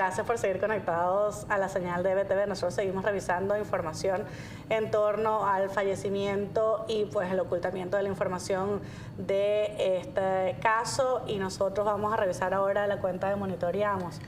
gracias por seguir conectados a la señal de BTV. Nosotros seguimos revisando información en torno al fallecimiento y pues el ocultamiento de la información de este caso, y nosotros vamos a revisar ahora la cuenta de Monitoreamos.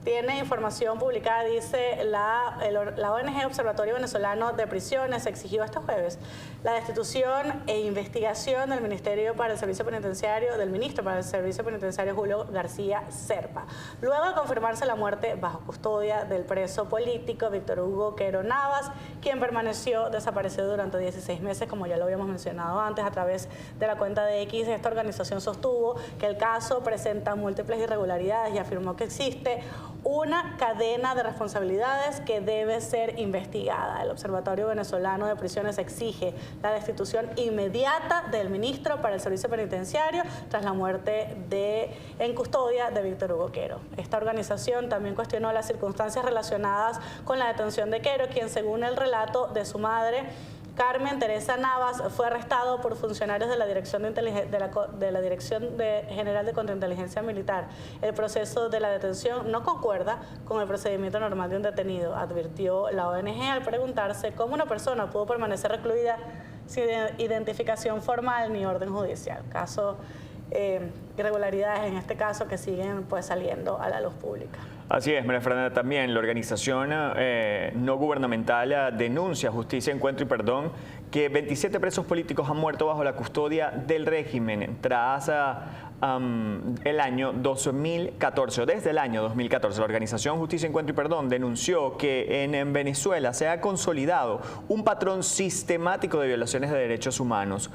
Tiene información publicada, dice la ONG Observatorio Venezolano de Prisiones exigió este jueves la destitución e investigación del Ministerio para el Servicio Penitenciario, del ministro para el Servicio Penitenciario Julio García Serpa, luego de confirmarse la muerte bajo custodia del preso político Víctor Hugo Quero Navas, quien permaneció desaparecido durante 16 meses, como ya lo habíamos mencionado antes. A través de la cuenta de X, esta organización sostuvo que el caso presenta múltiples irregularidades y afirmó que existe una cadena de responsabilidades que debe ser investigada. El Observatorio Venezolano de Prisiones exige la destitución inmediata del ministro para el Servicio Penitenciario tras la muerte en custodia de Víctor Hugo Quero. Esta organización también cuestionó las circunstancias relacionadas con la detención de Quero, quien, según el relato de su madre, Carmen Teresa Navas, fue arrestado por funcionarios de la Dirección General de Contrainteligencia Militar. El proceso de la detención no concuerda con el procedimiento normal de un detenido, advirtió la ONG al preguntarse cómo una persona pudo permanecer recluida sin identificación formal ni orden judicial. Irregularidades en este caso que siguen pues saliendo a la luz pública. Así es, María Fernanda. También la organización no gubernamental denuncia Justicia, Encuentro y Perdón que 27 presos políticos han muerto bajo la custodia del régimen tras el año 2014, o desde el año 2014. La organización Justicia, Encuentro y Perdón denunció que en Venezuela se ha consolidado un patrón sistemático de violaciones de derechos humanos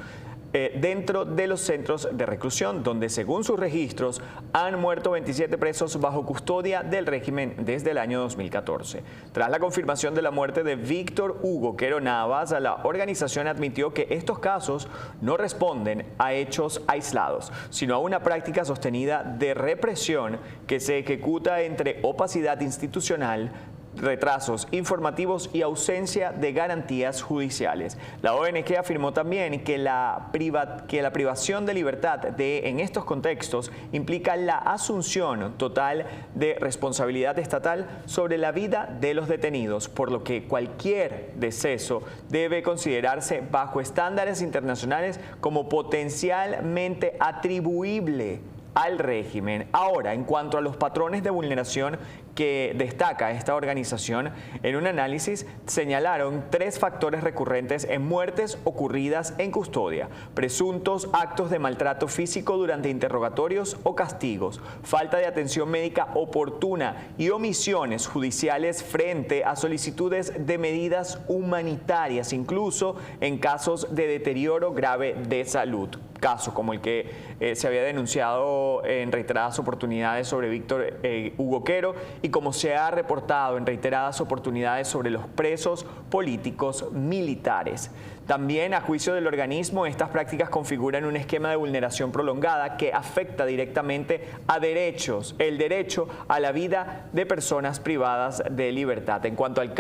dentro de los centros de reclusión, donde según sus registros han muerto 27 presos bajo custodia del régimen desde el año 2014. Tras la confirmación de la muerte de Víctor Hugo Quero Navas, la organización admitió que estos casos no responden a hechos aislados, sino a una práctica sostenida de represión que se ejecuta entre opacidad institucional, retrasos informativos y ausencia de garantías judiciales. La ONG afirmó también que la privación de libertad en estos contextos implica la asunción total de responsabilidad estatal sobre la vida de los detenidos, por lo que cualquier deceso debe considerarse bajo estándares internacionales como potencialmente atribuible al régimen. Ahora, en cuanto a los patrones de vulneración que destaca esta organización, en un análisis señalaron 3 factores recurrentes en muertes ocurridas en custodia: presuntos actos de maltrato físico durante interrogatorios o castigos, falta de atención médica oportuna y omisiones judiciales frente a solicitudes de medidas humanitarias, incluso en casos de deterioro grave de salud. Caso como el que se había denunciado en reiteradas oportunidades sobre Víctor Hugo Quero, y como se ha reportado en reiteradas oportunidades sobre los presos políticos militares. También, a juicio del organismo, estas prácticas configuran un esquema de vulneración prolongada que afecta directamente a el derecho a la vida de personas privadas de libertad. En cuanto al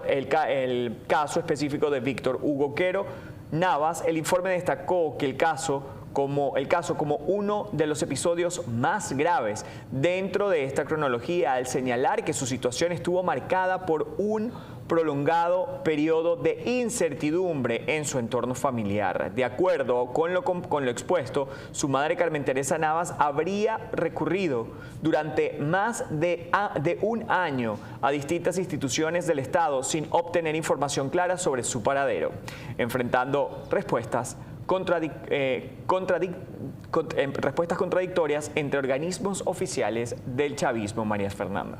el caso específico de Víctor Hugo Quero Navas, el informe destacó que el caso como uno de los episodios más graves dentro de esta cronología, al señalar que su situación estuvo marcada por un prolongado periodo de incertidumbre en su entorno familiar. De acuerdo con lo expuesto, su madre, Carmen Teresa Navas, habría recurrido durante más de un año a distintas instituciones del Estado sin obtener información clara sobre su paradero, enfrentando respuestas contradictorias entre organismos oficiales del chavismo. María Fernanda.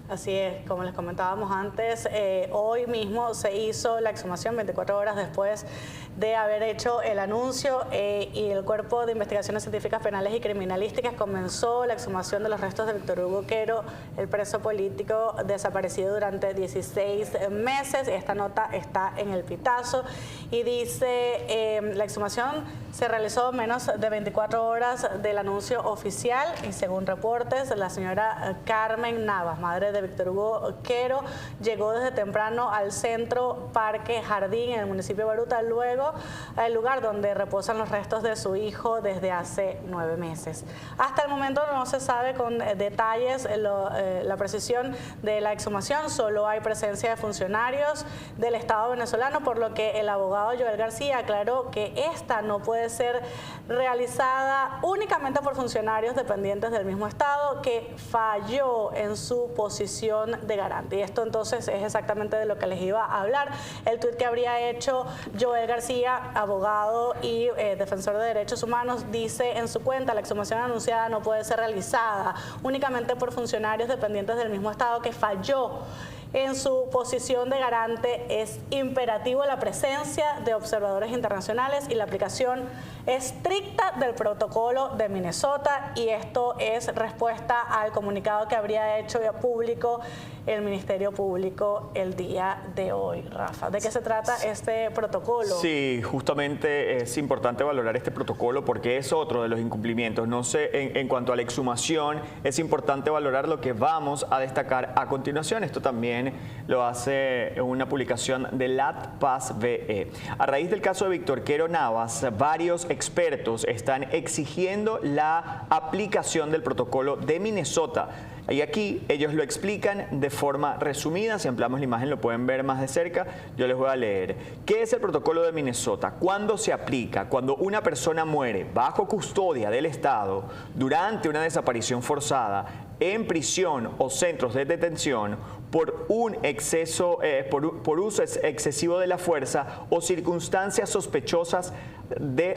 Así es, como les comentábamos antes, hoy mismo se hizo la exhumación 24 horas después de haber hecho el anuncio, y el Cuerpo de Investigaciones Científicas Penales y Criminalísticas comenzó la exhumación de los restos de Víctor Hugo Quero, el preso político desaparecido durante 16 meses. Esta nota está en el Pitazo y dice, la exhumación se realizó menos de 24 horas del anuncio oficial, y según reportes, la señora Carmen Navas, madre de Víctor Hugo Quero, llegó desde temprano al centro Parque Jardín en el municipio de Baruta, luego retiró al lugar donde reposan los restos de su hijo desde hace 9 meses. Hasta el momento no se sabe con detalles la precisión de la exhumación, solo hay presencia de funcionarios del Estado venezolano, por lo que el abogado Joel García aclaró que esta no puede ser realizada únicamente por funcionarios dependientes del mismo Estado que falló en su posición de garante. Y esto entonces es exactamente de lo que les iba a hablar. El tuit que habría hecho Joel García, abogado y defensor de derechos humanos, dice en su cuenta: la exhumación anunciada no puede ser realizada únicamente por funcionarios dependientes del mismo Estado que falló en su posición de garante. Es imperativo la presencia de observadores internacionales y la aplicación estricta del protocolo de Minnesota, y esto es respuesta al comunicado que habría hecho público el Ministerio Público el día de hoy. Rafa, ¿de qué se trata este protocolo? Sí, justamente es importante valorar este protocolo porque es otro de los incumplimientos. No sé, en cuanto a la exhumación, es importante valorar lo que vamos a destacar a continuación. Esto también lo hace una publicación de LATPAS-VE. A raíz del caso de Víctor Quero Navas, varios expertos están exigiendo la aplicación del protocolo de Minnesota. Y aquí ellos lo explican de forma resumida. Si ampliamos la imagen lo pueden ver más de cerca. Yo les voy a leer. ¿Qué es el protocolo de Minnesota? ¿Cuándo se aplica? Cuando una persona muere bajo custodia del Estado durante una desaparición forzada, en prisión o centros de detención, por un exceso, por uso excesivo de la fuerza o circunstancias sospechosas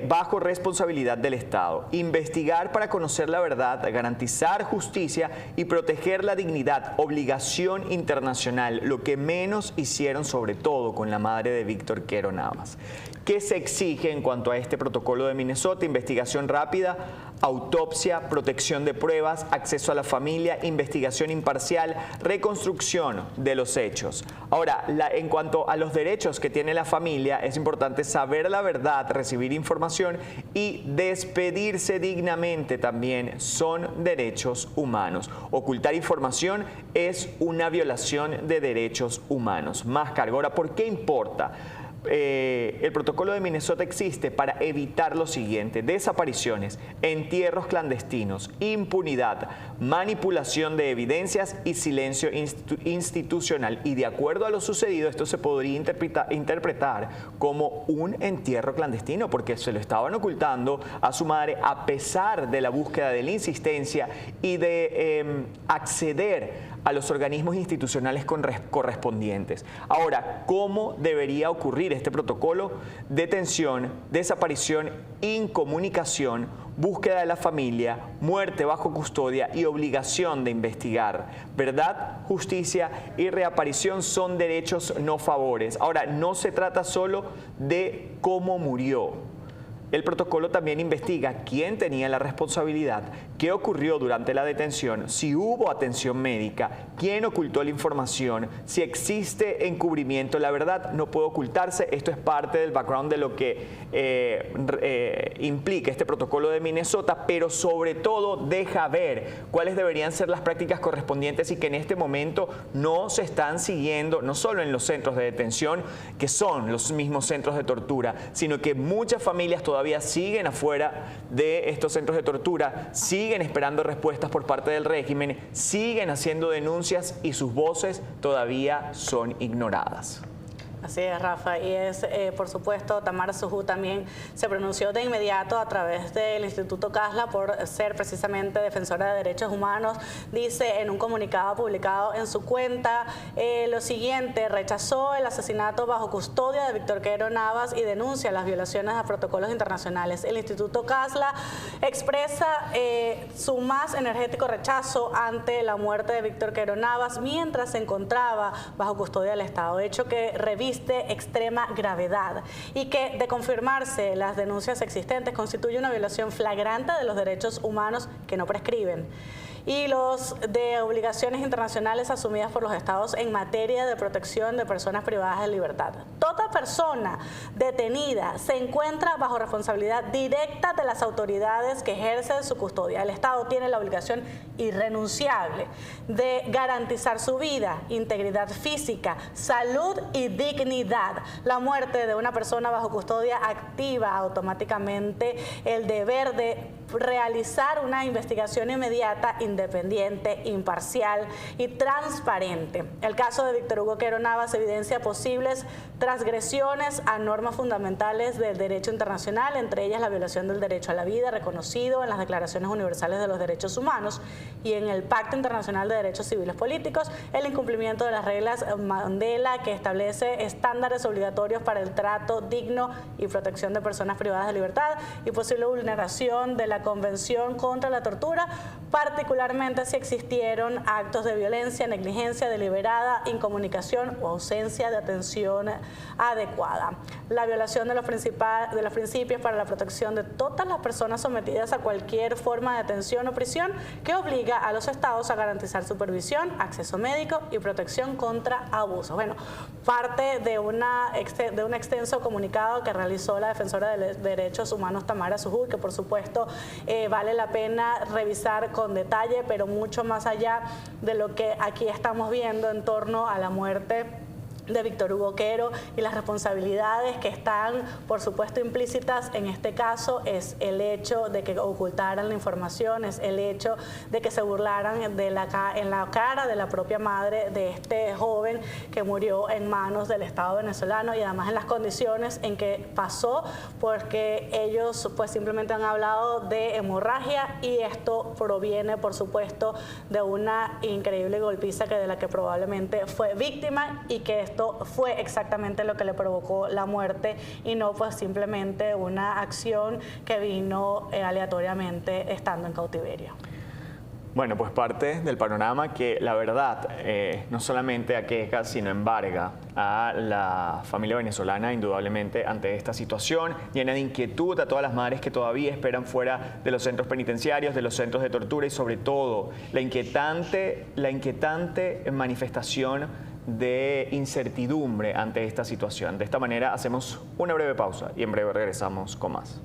bajo responsabilidad del Estado. Investigar para conocer la verdad, garantizar justicia y proteger la dignidad, obligación internacional, lo que menos hicieron sobre todo con la madre de Víctor Quero Navas. ¿Qué se exige en cuanto a este protocolo de Minnesota? Investigación rápida, autopsia, protección de pruebas, acceso a la familia, investigación imparcial, reconstrucción de los hechos. Ahora, en cuanto a los derechos que tiene la familia, es importante saber la verdad, recibir información y despedirse dignamente también son derechos humanos. Ocultar información es una violación de derechos humanos. Más cargo. Ahora, ¿por qué importa? El protocolo de Minnesota existe para evitar lo siguiente: desapariciones, entierros clandestinos, impunidad, manipulación de evidencias y silencio institucional. Y de acuerdo a lo sucedido, esto se podría interpretar como un entierro clandestino, porque se lo estaban ocultando a su madre a pesar de la búsqueda de la insistencia y de acceder a los organismos institucionales correspondientes. Ahora, ¿cómo debería ocurrir este protocolo? Detención, desaparición, incomunicación, búsqueda de la familia, muerte bajo custodia y obligación de investigar. Verdad, justicia y reaparición son derechos, no favores. Ahora, no se trata solo de cómo murió. El protocolo también investiga quién tenía la responsabilidad, qué ocurrió durante la detención, si hubo atención médica, quién ocultó la información, si existe encubrimiento. La verdad no puede ocultarse. Esto es parte del background de lo que implica este protocolo de Minnesota, pero sobre todo deja ver cuáles deberían ser las prácticas correspondientes y que en este momento no se están siguiendo, no solo en los centros de detención, que son los mismos centros de tortura, sino que muchas familias todavía siguen afuera de estos centros de tortura, siguen esperando respuestas por parte del régimen, siguen haciendo denuncias y sus voces todavía son ignoradas. Así es, Rafa, y es, por supuesto, Tamara Sujú también se pronunció de inmediato a través del Instituto Casla por ser precisamente defensora de derechos humanos. Dice en un comunicado publicado en su cuenta lo siguiente: rechazó el asesinato bajo custodia de Víctor Quero Navas y denuncia las violaciones a protocolos internacionales. El Instituto Casla expresa su más enérgico rechazo ante la muerte de Víctor Quero Navas mientras se encontraba bajo custodia del Estado, hecho que reviste extrema gravedad y que, de confirmarse las denuncias existentes, constituye una violación flagrante de los derechos humanos que no prescriben. y los de obligaciones internacionales asumidas por los estados en materia de protección de personas privadas de libertad. Toda persona detenida se encuentra bajo responsabilidad directa de las autoridades que ejercen su custodia. El Estado tiene la obligación irrenunciable de garantizar su vida, integridad física, salud y dignidad. La muerte de una persona bajo custodia activa automáticamente el deber de realizar una investigación inmediata, independiente, imparcial y transparente. El caso de Víctor Hugo Quero Navas evidencia posibles transgresiones a normas fundamentales del derecho internacional, entre ellas la violación del derecho a la vida reconocido en las Declaraciones Universales de los Derechos Humanos y en el Pacto Internacional de Derechos Civiles Políticos, el incumplimiento de las reglas Mandela, que establece estándares obligatorios para el trato digno y protección de personas privadas de libertad, y posible vulneración de la Convención contra la Tortura, particularmente si existieron actos de violencia, negligencia deliberada, incomunicación o ausencia de atención adecuada. La violación de los principios para la protección de todas las personas sometidas a cualquier forma de detención o prisión, que obliga a los estados a garantizar supervisión, acceso médico y protección contra abusos. Bueno, parte de un extenso comunicado que realizó la defensora de derechos humanos Tamara Zuhur, que por supuesto vale la pena revisar con detalle, pero mucho más allá de lo que aquí estamos viendo en torno a la muerte de Víctor Hugo Quero y las responsabilidades que están, por supuesto, implícitas en este caso, es el hecho de que ocultaran la información, es el hecho de que se burlaran en la cara de la propia madre de este joven que murió en manos del Estado venezolano, y además en las condiciones en que pasó, porque ellos pues simplemente han hablado de hemorragia, y esto proviene, por supuesto, de una increíble golpiza de la que probablemente fue víctima, y que esto fue exactamente lo que le provocó la muerte, y no pues simplemente una acción que vino aleatoriamente estando en cautiverio. Bueno, pues parte del panorama que la verdad no solamente aqueja, sino embarga a la familia venezolana indudablemente ante esta situación, llena de inquietud a todas las madres que todavía esperan fuera de los centros penitenciarios, de los centros de tortura, y sobre todo la inquietante manifestación de incertidumbre ante esta situación. De esta manera hacemos una breve pausa y en breve regresamos con más.